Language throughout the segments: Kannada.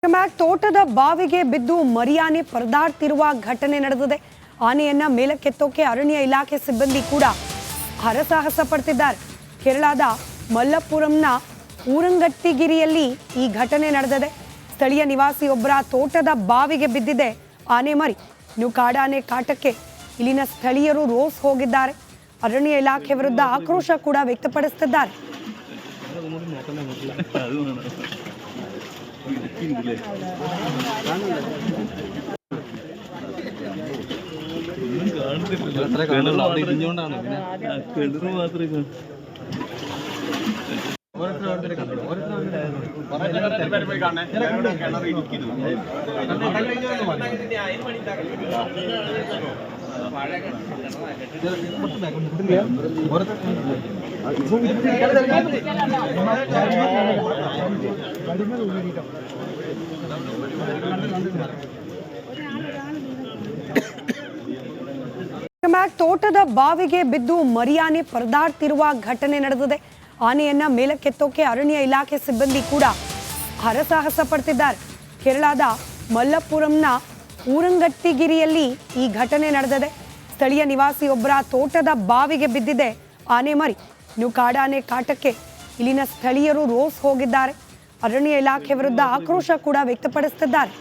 ತೋಟದ ಬಾವಿಗೆ ಬಿದ್ದು ಮರಿಯಾನೆ ಪರದಾಡ್ತಿರುವ ಘಟನೆ ನಡೆದಿದೆ. ಆನೆಯನ್ನ ಮೇಲಕ್ಕೆತ್ತೋಕೆ ಅರಣ್ಯ ಇಲಾಖೆ ಸಿಬ್ಬಂದಿ ಕೂಡ ಹರಸಾಹಸ ಪಡ್ತಿದ್ದಾರೆ. ಕೇರಳದ ಮಲ್ಲಪುರಂನ ಊರಂಗಟ್ಟಿಗಿರಿಯಲ್ಲಿ ಈ ಘಟನೆ ನಡೆದಿದೆ. ಸ್ಥಳೀಯ ನಿವಾಸಿಯೊಬ್ಬರ ತೋಟದ ಬಾವಿಗೆ ಬಿದ್ದಿದೆ ಆನೆ ಮರಿ. ಇನ್ನು ಕಾಡಾನೆ ಕಾಟಕ್ಕೆ ಇಲ್ಲಿನ ಸ್ಥಳೀಯರು ರೋಸ್ ಹೋಗಿದ್ದಾರೆ. ಅರಣ್ಯ ಇಲಾಖೆ ವಿರುದ್ಧ ಆಕ್ರೋಶ ಕೂಡ ವ್ಯಕ್ತಪಡಿಸುತ್ತಿದ್ದಾರೆ. ತೋಟದ ಬಾವಿಗೆ ಬಿದ್ದು ಮರಿಯಾನೆ ಪರದಾಡ್ತಿರುವ ಘಟನೆ ನಡೆದಿದೆ. ಆನೆಯನ್ನ ಮೇಲಕ್ಕೆತ್ತೋಕೆ ಅರಣ್ಯ ಇಲಾಖೆ ಸಿಬ್ಬಂದಿ ಕೂಡ ಹರಸಾಹಸ ಪಡ್ತಿದ್ದಾರೆ. ಕೇರಳದ ಮಲ್ಲಪುರಂನ ಊರಂಗಟ್ಟಿಗಿರಿಯಲ್ಲಿ ಈ ಘಟನೆ ನಡೆದಿದೆ. ಸ್ಥಳೀಯ ನಿವಾಸಿಯೊಬ್ಬರ ತೋಟದ ಬಾವಿಗೆ ಬಿದ್ದಿದೆ ಆನೆ ಮರಿ. ಇನ್ನು ಕಾಡಾನೆ ಕಾಟಕ್ಕೆ ಇಲ್ಲಿನ ಸ್ಥಳೀಯರು ರೋಸ್ ಹೋಗಿದ್ದಾರೆ. ಅರಣ್ಯ ಇಲಾಖೆ ವಿರುದ್ಧ ಆಕ್ರೋಶ ಕೂಡ ವ್ಯಕ್ತಪಡಿಸುತ್ತಿದ್ದಾರೆ.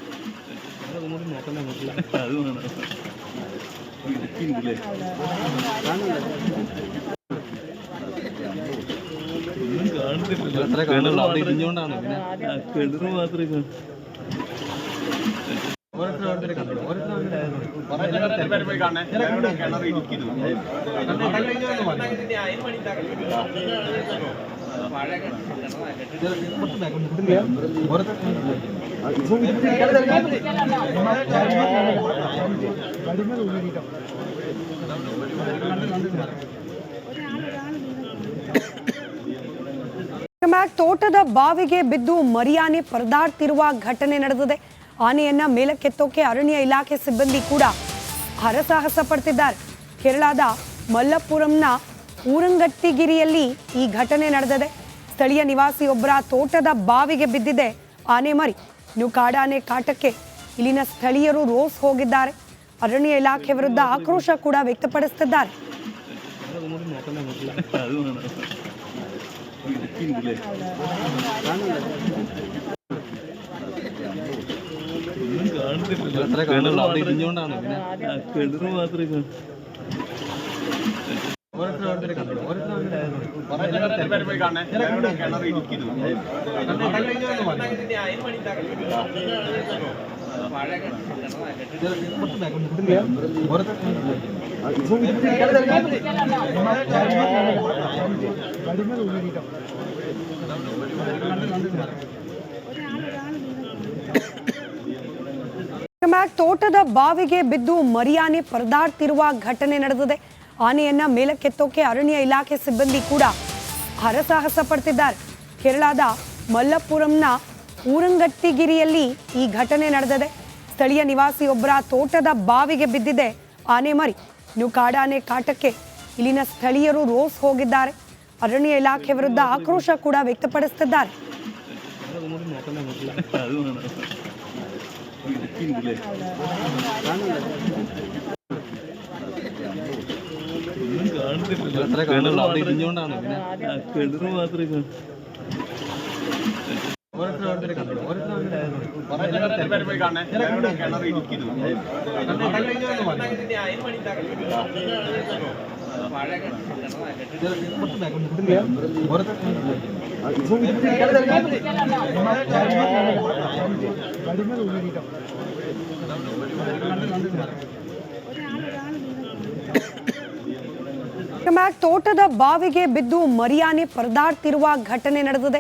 ತೋಟದ ಬಾವಿಗೆ ಬಿದ್ದು ಮರಿಯಾನೆ ಪರದಾಡ್ತಿರುವ ಘಟನೆ ನಡೆದಿದೆ. ಆನೆಯನ್ನ ಮೇಲಕ್ಕೆತ್ತೋಕೆ ಅರಣ್ಯ ಇಲಾಖೆ ಸಿಬ್ಬಂದಿ ಕೂಡ ಹರಸಾಹಸ ಪಡ್ತಿದ್ದಾರೆ. ಕೇರಳದ ಮಲ್ಲಪುರಂನ ಊರಂಗಟ್ಟಿಗಿರಿಯಲ್ಲಿ ಈ ಘಟನೆ ನಡೆದಿದೆ. ಸ್ಥಳೀಯ ನಿವಾಸಿಯೊಬ್ಬರ ತೋಟದ ಬಾವಿಗೆ ಬಿದ್ದಿದೆ ಆನೆ ಮರಿ. ಇನ್ನು ಕಾಡಾನೆ ಕಾಟಕ್ಕೆ ಇಲ್ಲಿನ ಸ್ಥಳೀಯರು ರೋಸ್ ಹೋಗಿದ್ದಾರೆ. ಅರಣ್ಯ ಇಲಾಖೆ ವಿರುದ್ಧ ಆಕ್ರೋಶ ಕೂಡ ವ್ಯಕ್ತಪಡಿಸುತ್ತಿದ್ದಾರೆ. ತೋಟದ ಬಾವಿಗೆ ಬಿದ್ದು ಮರಿಯಾನೆ ಪರದಾಡ್ತಿರುವ ಘಟನೆ ನಡೆದಿದೆ. ಆನೆಯನ್ನ ಮೇಲಕ್ಕೆತ್ತೋಕೆ ಅರಣ್ಯ ಇಲಾಖೆ ಸಿಬ್ಬಂದಿ ಕೂಡ ಹರಸಾಹಸ ಪಡ್ತಿದ್ದಾರೆ. ಕೇರಳದ ಮಲ್ಲಪುರಂನ ಊರಂಗಟ್ಟಿಗಿರಿಯಲ್ಲಿ ಈ ಘಟನೆ ನಡೆದಿದೆ. ಸ್ಥಳೀಯ ನಿವಾಸಿಯೊಬ್ಬರ ತೋಟದ ಬಾವಿಗೆ ಬಿದ್ದಿದೆ ಆನೆ ಮರಿ. ಇನ್ನು ಕಾಡಾನೆ ಕಾಟಕ್ಕೆ ಇಲ್ಲಿನ ಸ್ಥಳೀಯರು ರೋಸ್ ಹೋಗಿದ್ದಾರೆ. ಅರಣ್ಯ ಇಲಾಖೆ ವಿರುದ್ಧ ಆಕ್ರೋಶ ಕೂಡ ವ್ಯಕ್ತಪಡಿಸುತ್ತಿದ್ದಾರೆ. ತೋಟದ ಬಾವಿಗೆ ಬಿದ್ದು ಮರಿಯಾನೆ ಪರದಾಡ್ತಿರುವ ಘಟನೆ ನಡೆದಿದೆ.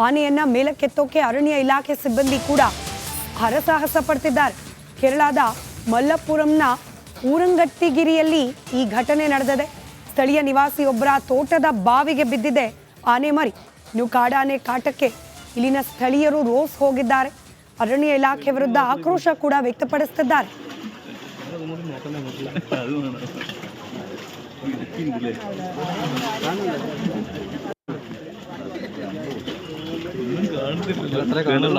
ಆನೆಯನ್ನ ಮೇಲಕ್ಕೆತ್ತೋಕೆ ಅರಣ್ಯ ಇಲಾಖೆ ಸಿಬ್ಬಂದಿ ಕೂಡ ಹರಸಾಹಸ ಪಡ್ತಿದ್ದಾರೆ. ಕೇರಳದ ಮಲ್ಲಪುರಂನ ಊರಂಗಟ್ಟಿಗಿರಿಯಲ್ಲಿ ಈ ಘಟನೆ ನಡೆದಿದೆ. ಸ್ಥಳೀಯ ನಿವಾಸಿಯೊಬ್ಬರ ತೋಟದ ಬಾವಿಗೆ ಬಿದ್ದಿದೆ ಆನೆ ಮರಿ. ಇನ್ನು ಕಾಡಾನೆ ಕಾಟಕ್ಕೆ ಇಲ್ಲಿನ ಸ್ಥಳೀಯರು ರೋಸ್ ಹೋಗಿದ್ದಾರೆ. ಅರಣ್ಯ ಇಲಾಖೆ ವಿರುದ್ಧ ಆಕ್ರೋಶ ಕೂಡ ವ್ಯಕ್ತಪಡಿಸುತ್ತಿದ್ದಾರೆ. കിണറ്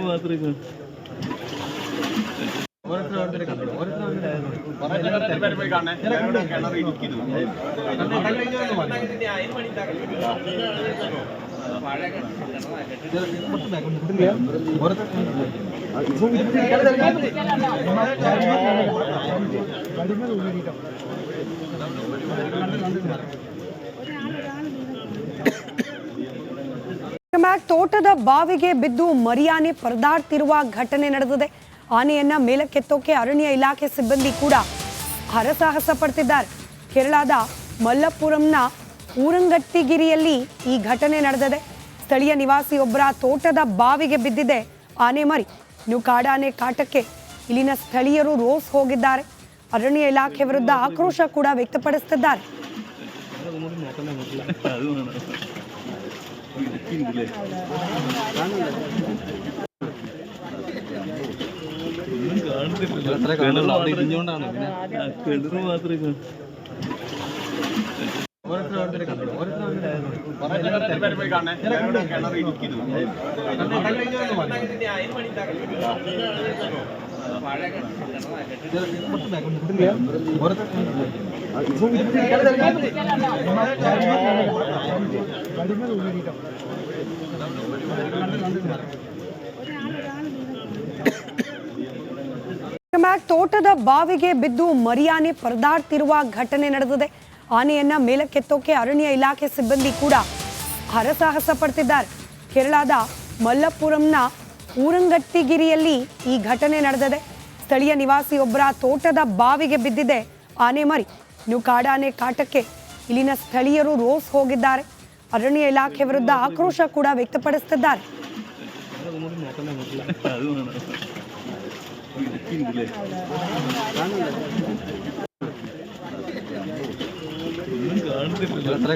മാത്രമേ ತೋಟದ ಬಾವಿಗೆ ಬಿದ್ದು ಮರಿಯಾನೆ ಪರದಾಡ್ತಿರುವ ಘಟನೆ ನಡೆದಿದೆ. ಆನೆಯನ್ನ ಮೇಲಕ್ಕೆತ್ತೋಕೆ ಅರಣ್ಯ ಇಲಾಖೆ ಸಿಬ್ಬಂದಿ ಕೂಡ ಹರಸಾಹಸ ಪಡ್ತಿದ್ದಾರೆ. ಕೇರಳದ ಮಲ್ಲಪುರಂನ ಊರಂಗಟ್ಟಿಗಿರಿಯಲ್ಲಿ ಈ ಘಟನೆ ನಡೆದಿದೆ. ಸ್ಥಳೀಯ ನಿವಾಸಿಯೊಬ್ಬರ ತೋಟದ ಬಾವಿಗೆ ಬಿದ್ದಿದೆ ಆನೆ ಮರಿ. ಇನ್ನು ಕಾಡಾನೆ ಕಾಟಕ್ಕೆ ಇಲ್ಲಿನ ಸ್ಥಳೀಯರು ರೋಸ್ ಹೋಗಿದ್ದಾರೆ. ಅರಣ್ಯ ಇಲಾಖೆ ವಿರುದ್ಧ ಆಕ್ರೋಶ ಕೂಡ ವ್ಯಕ್ತಪಡಿಸುತ್ತಿದ್ದಾರೆ. കിണറ് മാത്രമേ ತೋಟದ ಬಾವಿಗೆ ಬಿದ್ದು ಮರಿಯಾನೆ ಪರದಾಡ್ತಿರುವ ಘಟನೆ ನಡೆದಿದೆ. ಆನೆಯನ್ನ ಮೇಲಕ್ಕೆತ್ತೋಕೆ ಅರಣ್ಯ ಇಲಾಖೆ ಸಿಬ್ಬಂದಿ ಕೂಡ ಹರಸಾಹಸ ಪಡ್ತಿದ್ದಾರೆ. ಕೇರಳದ ಮಲ್ಲಪುರಂನ ಊರಂಗಟ್ಟಿಗಿರಿಯಲ್ಲಿ ಈ ಘಟನೆ ನಡೆದಿದೆ. ಸ್ಥಳೀಯ ನಿವಾಸಿಯೊಬ್ಬರ ತೋಟದ ಬಾವಿಗೆ ಬಿದ್ದಿದೆ ಆನೆ ಮರಿ. ಇನ್ನು ಕಾಡಾನೆ ಕಾಟಕ್ಕೆ ಇಲ್ಲಿನ ಸ್ಥಳೀಯರು ರೋಸ್ ಹೋಗಿದ್ದಾರೆ. ಅರಣ್ಯ ಇಲಾಖೆ ವಿರುದ್ಧ ಆಕ್ರೋಶ ಕೂಡ ವ್ಯಕ್ತಪಡಿಸುತ್ತಿದ್ದಾರೆ.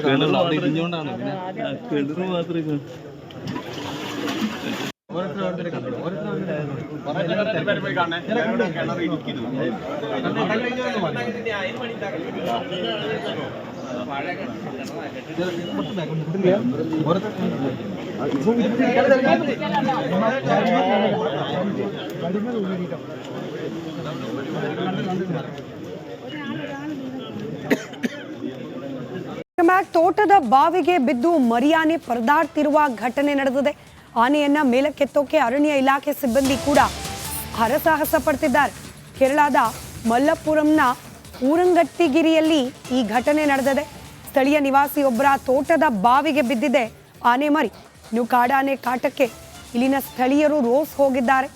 കിണറ് മാത്രമേ ತೋಟದ ಬಾವಿಗೆ ಬಿದ್ದು ಮರಿಯಾನೆ ಪರದಾಡ್ತಿರುವ ಘಟನೆ ನಡೆದಿದೆ. ಆನೆಯನ್ನ ಮೇಲಕ್ಕೆತ್ತೋಕೆ ಅರಣ್ಯ ಇಲಾಖೆ ಸಿಬ್ಬಂದಿ ಕೂಡ ಹರಸಾಹಸ ಪಡ್ತಿದ್ದಾರೆ. ಕೇರಳದ ಮಲ್ಲಪುರಂನ ಊರಂಗಟ್ಟಿಗಿರಿಯಲ್ಲಿ ಈ ಘಟನೆ ನಡೆದಿದೆ. ಸ್ಥಳೀಯ ನಿವಾಸಿಯೊಬ್ಬರ ತೋಟದ ಬಾವಿಗೆ ಬಿದ್ದಿದೆ ಆನೆ ಮರಿ. ಇನ್ನು ಕಾಡಾನೆ ಕಾಟಕ್ಕೆ ಇಲ್ಲಿನ ಸ್ಥಳೀಯರು ರೋಸ್ ಹೋಗಿದ್ದಾರೆ.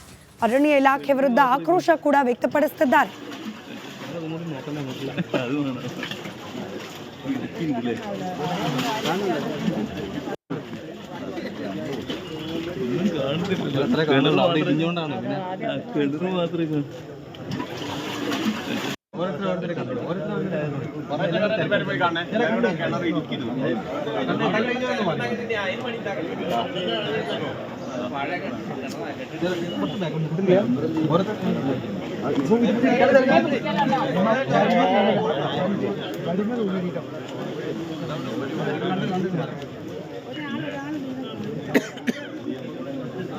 ಅರಣ್ಯ ಇಲಾಖೆ ವಿರುದ್ಧ ಆಕ್ರೋಶ ಕೂಡ ವ್ಯಕ್ತಪಡಿಸುತ್ತಿದ್ದಾರೆ. കിണറ് മാത്രമേ ിൽ